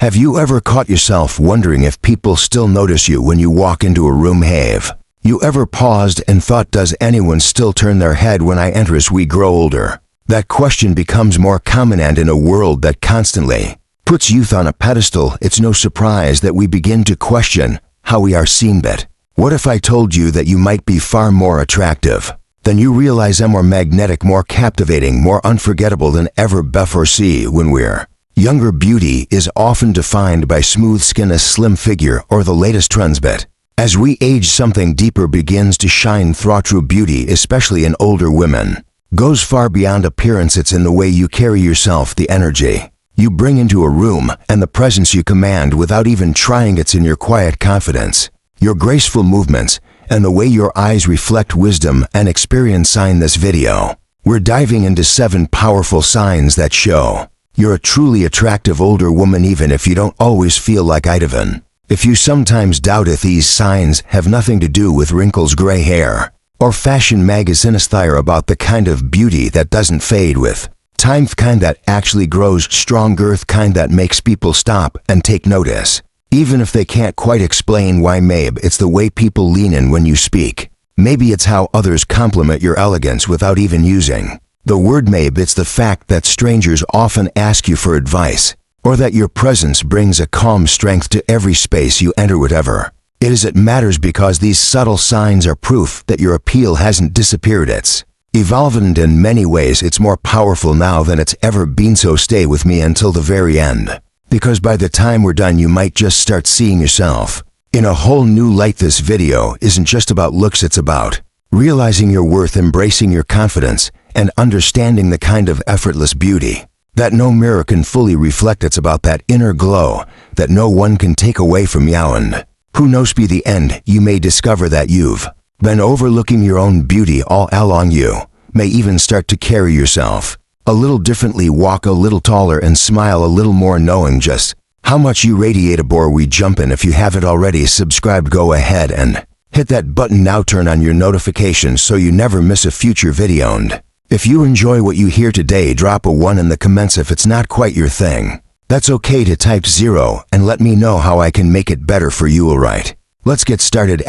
Have you ever caught yourself wondering if people still notice you when you walk into a room? Have you ever paused and thought, does anyone still turn their head when I enter as we grow older? That question becomes more common, and in a world that constantly puts youth on a pedestal, it's no surprise that we begin to question how we are seen. But what if I told you that you might be far more attractive than you realize, and more magnetic, more captivating, more unforgettable than ever before? See, when we're younger, beauty is often defined by smooth skin, a slim figure, or the latest trends. But as we age, something deeper begins to shine through. True beauty, especially in older women, goes far beyond appearance. It's in the way you carry yourself, the energy you bring into a room, and the presence you command without even trying. It's in your quiet confidence, your graceful movements, and the way your eyes reflect wisdom and experience. In this video, we're diving into 7 powerful signs that show you're a truly attractive older woman, even if you don't always feel like it. Even if you sometimes doubt it, these signs have nothing to do with wrinkles, gray hair, or fashion magazines. They're about the kind of beauty that doesn't fade with time, kind that actually grows stronger, kind that makes people stop and take notice, even if they can't quite explain why. Maybe it's the way people lean in when you speak. Maybe it's how others compliment your elegance without even using the word. Maybe it's the fact that strangers often ask you for advice, or that your presence brings a calm strength to every space you enter. Whatever it is, it matters, because these subtle signs are proof that your appeal hasn't disappeared. It's evolved, and in many ways it's more powerful now than it's ever been. So stay with me until the very end, because by the time we're done, you might just start seeing yourself in a whole new light. This video isn't just about looks, it's about realizing your worth, embracing your confidence, and understanding the kind of effortless beauty that no mirror can fully reflect. It's about that inner glow that no one can take away from you. And who knows, by the end, you may discover that you've been overlooking your own beauty all along. You may even start to carry yourself a little differently, walk a little taller, and smile a little more, knowing just how much you radiate. Before we jump in, if you haven't already subscribed, go ahead and hit that button now. Turn on your notifications so you never miss a future video. And if you enjoy what you hear today, drop a 1 in the comments. If it's not quite your thing, that's okay to type 0 and let me know how I can make it better for you. Alright, let's get started.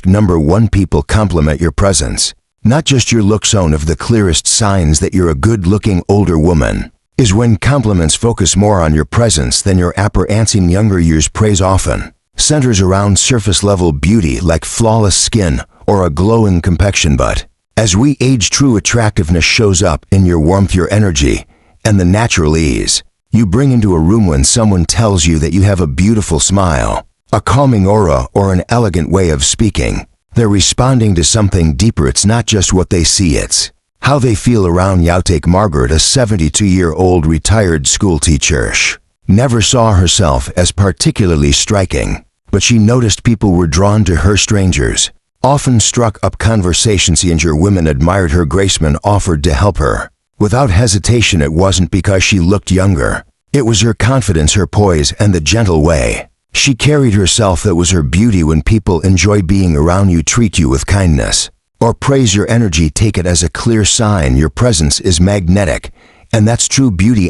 Number 1. People compliment your presence, not just your looks. One of the clearest signs that you're a good-looking older woman is when compliments focus more on your presence than your appearance. In younger years, praise often centers around surface-level beauty like flawless skin or a glowing complexion. But as we age, true attractiveness shows up in your warmth, your energy, and the natural ease you bring into a room. When someone tells you that you have a beautiful smile, a calming aura, or an elegant way of speaking, they're responding to something deeper. It's not just what they see, it's how they feel around you. Take Margaret, a 72-year-old retired school teacher. She never saw herself as particularly striking, but she noticed people were drawn to her. Strangers often struck up conversations, and your women admired her grace and offered to help her without hesitation. It wasn't because she looked younger. It was her confidence, her poise, and the gentle way she carried herself that was her beauty. When people enjoy being around you, treat you with kindness, or praise your energy, take it as a clear sign your presence is magnetic, and that's true beauty.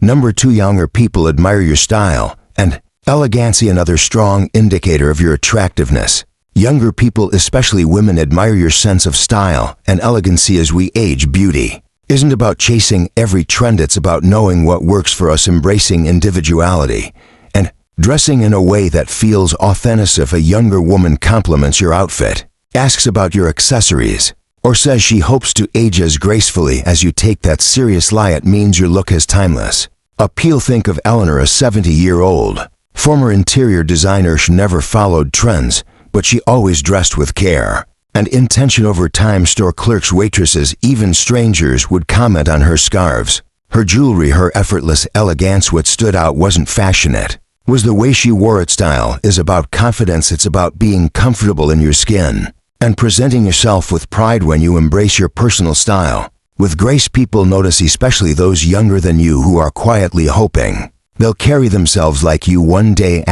Number 2. Younger people admire your style and elegancy, another strong indicator of your attractiveness. Younger people, especially women, admire your sense of style and elegancy. As we age, beauty isn't about chasing every trend, it's about knowing what works for us, embracing individuality, and dressing in a way that feels authentic. If a younger woman compliments your outfit, asks about your accessories, or says she hopes to age as gracefully as you, take that seriously. It means your look has timeless appeal. Think of Eleanor, a 70-year-old former interior designer. She never followed trends, but she always dressed with care and intention. Over time, store clerks, waitresses, even strangers would comment on her scarves, her jewelry, her effortless elegance. What stood out wasn't fashion, it was the way she wore it. Style is about confidence. It's about being comfortable in your skin and presenting yourself with pride. When you embrace your personal style with grace, people notice, especially those younger than you who are quietly hoping they'll carry themselves like you one day.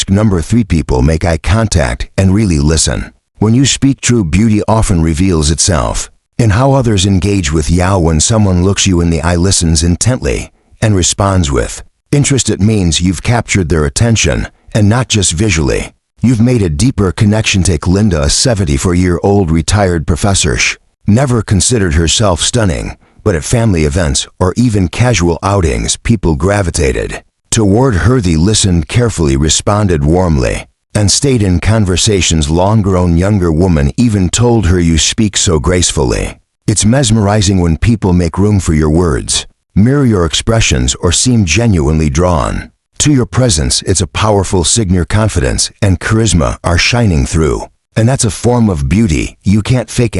Number 3. People make eye contact and really listen when you speak. True beauty often reveals itself in how others engage with you. When someone looks you in the eye, listens intently, and responds with Interest means you've captured their attention, and not just visually. You've made a deeper connection. Take Linda, a 74-year-old retired professor. Never considered herself stunning, but at family events or even casual outings, people gravitated toward her. They listened carefully, responded warmly, and stayed in conversations long-grown. Younger woman even told her, "You speak so gracefully." It's mesmerizing when people make room for your words, mirror your expressions, or seem genuinely drawn to your presence. It's a powerful signal. Confidence and charisma are shining through, and that's a form of beauty you can't fake.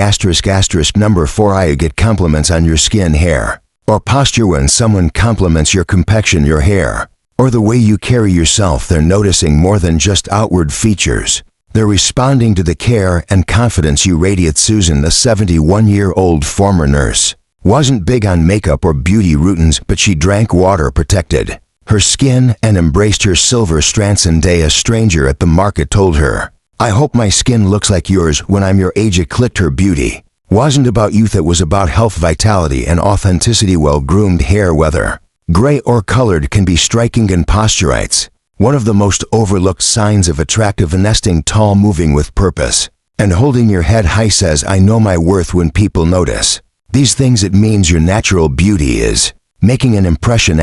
Number 4, I get compliments on your skin, hair, or posture. When someone compliments your complexion, your hair, or the way you carry yourself, they're noticing more than just outward features. They're responding to the care and confidence you radiate. Susan, the 71-year-old former nurse, wasn't big on makeup or beauty routines, but she drank water, protected her skin, and embraced her silver strands. And a stranger at the market told her, "I hope my skin looks like yours when I'm your age." It clicked. Her beauty wasn't about youth, it was about health, vitality, and authenticity. Well-groomed hair, whether gray or colored, can be striking. And posturites, one of the most overlooked signs of attractive. Nesting tall, moving with purpose, and holding your head high, says, "I know my worth." When people notice these things, it means your natural beauty is making an impression.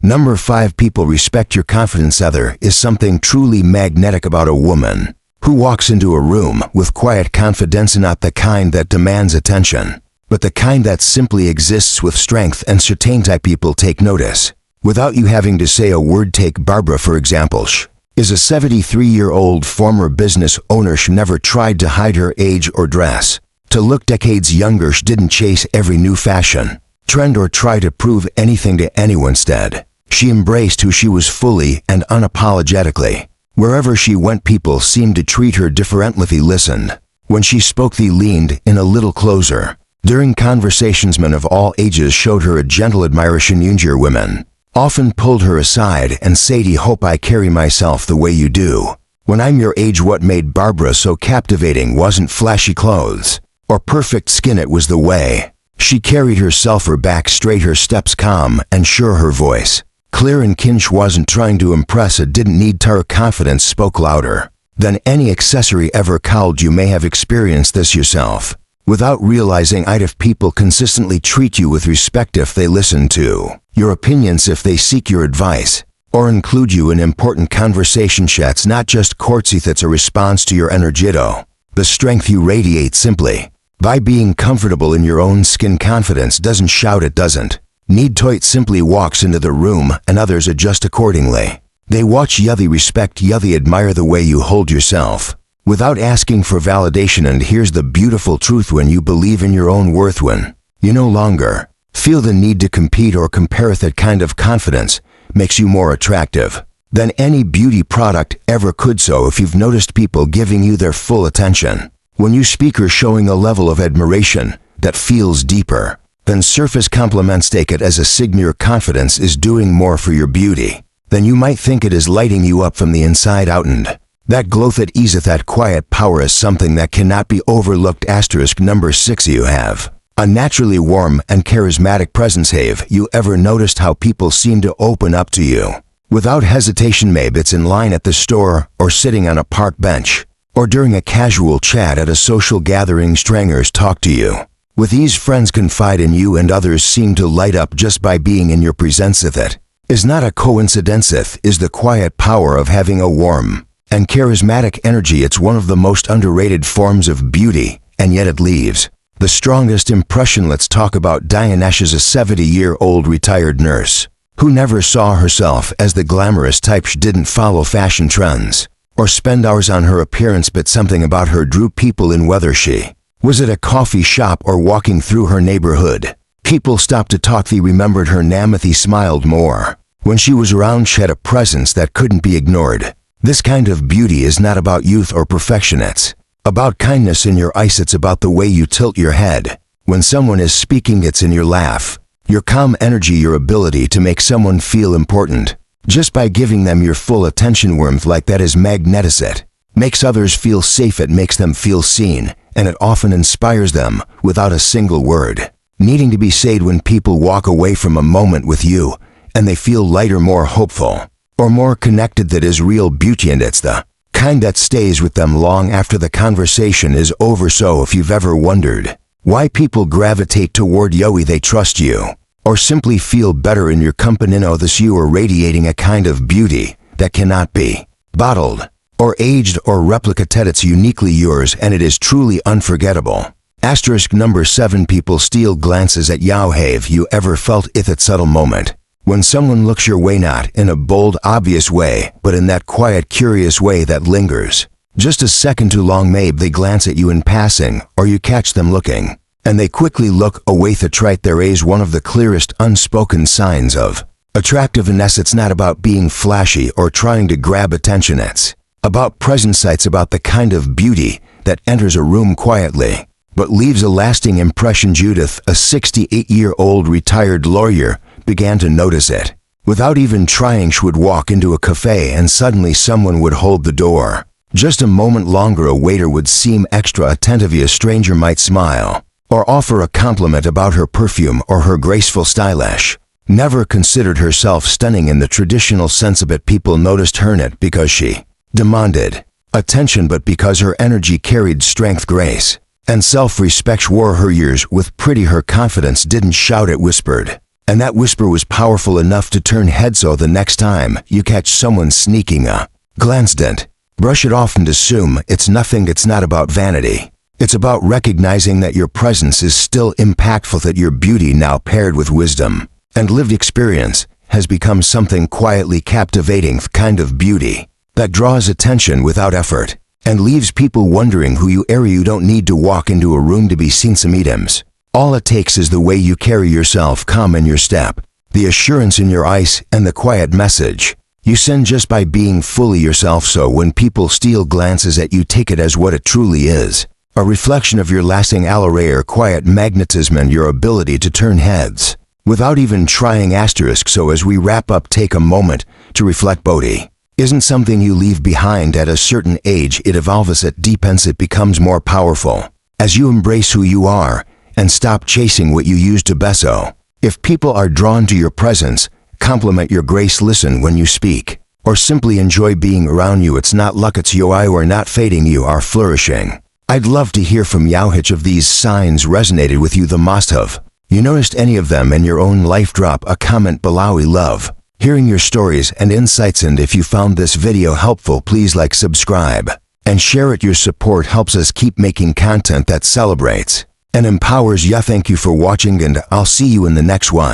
Number 5, people respect your confidence. There is something truly magnetic about a woman who walks into a room with quiet confidence, not the kind that demands attention, but the kind that simply exists with strength and certainty. People take notice without you having to say a word. Take Barbara, for example. She is a 73-year-old former business owner. She never tried to hide her age or dress to look decades younger. She didn't chase every new fashion trend or try to prove anything to anyone. Instead, she embraced who she was fully and unapologetically. Wherever she went, people seemed to treat her differently. They listened. When she spoke, they leaned in a little closer. During conversations, men of all ages showed her a gentle admiration. Younger women often pulled her aside and said, "I hope I carry myself the way you do when I'm your age." What made Barbara so captivating wasn't flashy clothes or perfect skin, it was the way she carried herself. Her back straight, her steps calm and sure, her voice clear and Kinch wasn't trying to impress. It didn't need to. Her confidence spoke louder than any accessory ever could. You may have experienced this yourself without realizing it. If people consistently treat you with respect, if they listen to your opinions, if they seek your advice, or include you in important conversation chats, not just courtesy, it's a response to your energy, the strength you radiate simply by being comfortable in your own skin. Confidence doesn't shout, it doesn't need to. It simply walks into the room and others adjust accordingly. They watch you, they respect you, they admire the way you hold yourself without asking for validation. And here's the beautiful truth: when you believe in your own worth, when you no longer feel the need to compete or compare, that kind of confidence makes you more attractive than any beauty product ever could. So if you've noticed people giving you their full attention when you speak, or showing a level of admiration that feels deeper than surface compliments, take it as a signal your confidence is doing more for your beauty than you might think. It is lighting you up from the inside out, and that glow that easeth, that quiet power, is something that cannot be overlooked. Number 6, you have a naturally warm and charismatic presence. Have you ever noticed how people seem to open up to you without hesitation? Maybe it's in line at the store, or sitting on a park bench, or during a casual chat at a social gathering. Strangers talk to you with ease. Friends confide in you, and others seem to light up just by being in your presence. It is not a coincidence. It is the quiet power of having a warm and charismatic energy. It's one of the most underrated forms of beauty, and yet it leaves the strongest impression. Let's talk about Diane Ash. Is a 70-year-old retired nurse who never saw herself as the glamorous type. She didn't follow fashion trends or spend hours on her appearance, but something about her drew people in. Whether she was at a coffee shop or walking through her neighborhood, people stopped to talk. They remembered her name. They smiled more when she was around. She had a presence that couldn't be ignored. This kind of beauty is not about youth or perfection. It's about kindness in your eyes. It's about the way you tilt your head when someone is speaking. It's in your laugh, your calm energy, your ability to make someone feel important just by giving them your full attention. Warmth like that is magnetic. It makes others feel safe, it makes them feel seen, and it often inspires them without a single word needing to be said. When people walk away from a moment with you, and they feel lighter, more hopeful, or more connected. That is real beauty, and it's the kind that stays with them long after the conversation is over. So if you've ever wondered why people gravitate toward you, they trust you, or simply feel better in your company, know this: you are radiating a kind of beauty that cannot be bottled or aged or replicated. It's uniquely yours, and it is truly unforgettable. Asterisk number 7. People steal glances at you. Have you ever felt it, that subtle moment when someone looks your way, not in a bold, obvious way, but in that quiet, curious way that lingers just a second too long? Maybe they glance at you in passing, or you catch them looking, and they quickly look away. That's right, there is one of the clearest unspoken signs of attractiveness. It's not about being flashy or trying to grab attention. It's about presence. It's about the kind of beauty that enters a room quietly but leaves a lasting impression. Judith, a 68-year-old retired lawyer, began to notice it. Without even trying, she would walk into a cafe and suddenly someone would hold the door. Just a moment longer, a waiter would seem extra attentive. A stranger might smile or offer a compliment about her perfume or her graceful stylish. Never considered herself stunning in the traditional sense of it. People noticed her not because she demanded attention, but because her energy carried strength, grace, and self-respect. She wore her years with pretty. Her confidence didn't shout, it whispered. And that whisper was powerful enough to turn heads. So the next time you catch someone sneaking a glance, don't brush it off and assume it's nothing. It's not about vanity. It's about recognizing that your presence is still impactful, that your beauty, now paired with wisdom and lived experience, has become something quietly captivating, the kind of beauty that draws attention without effort and leaves people wondering who you are. You don't need to walk into a room to be seen. Some items, all it takes is the way you carry yourself, calm in your step, the assurance in your eyes, and the quiet message you send just by being fully yourself. So when people steal glances at you, take it as what it truly is, a reflection of your lasting allure, quiet magnetism, and your ability to turn heads without even trying. Asterisk. So as we wrap up, take a moment to reflect. Beauty isn't something you leave behind at a certain age. It evolves, it deepens, it becomes more powerful as you embrace who you are and stop chasing what you used to be. So if people are drawn to your presence, compliment your grace, listen when you speak, or simply enjoy being around you, it's not luck, it's you are not fading, you are flourishing. I'd love to hear from you. Which of these signs resonated with you the most? Have you noticed any of them in your own life? Drop a comment below. We love hearing your stories and insights, and if you found this video helpful, please like, subscribe, and share it. Your support helps us keep making content that celebrates and empowers you. Thank you for watching, and I'll see you in the next one.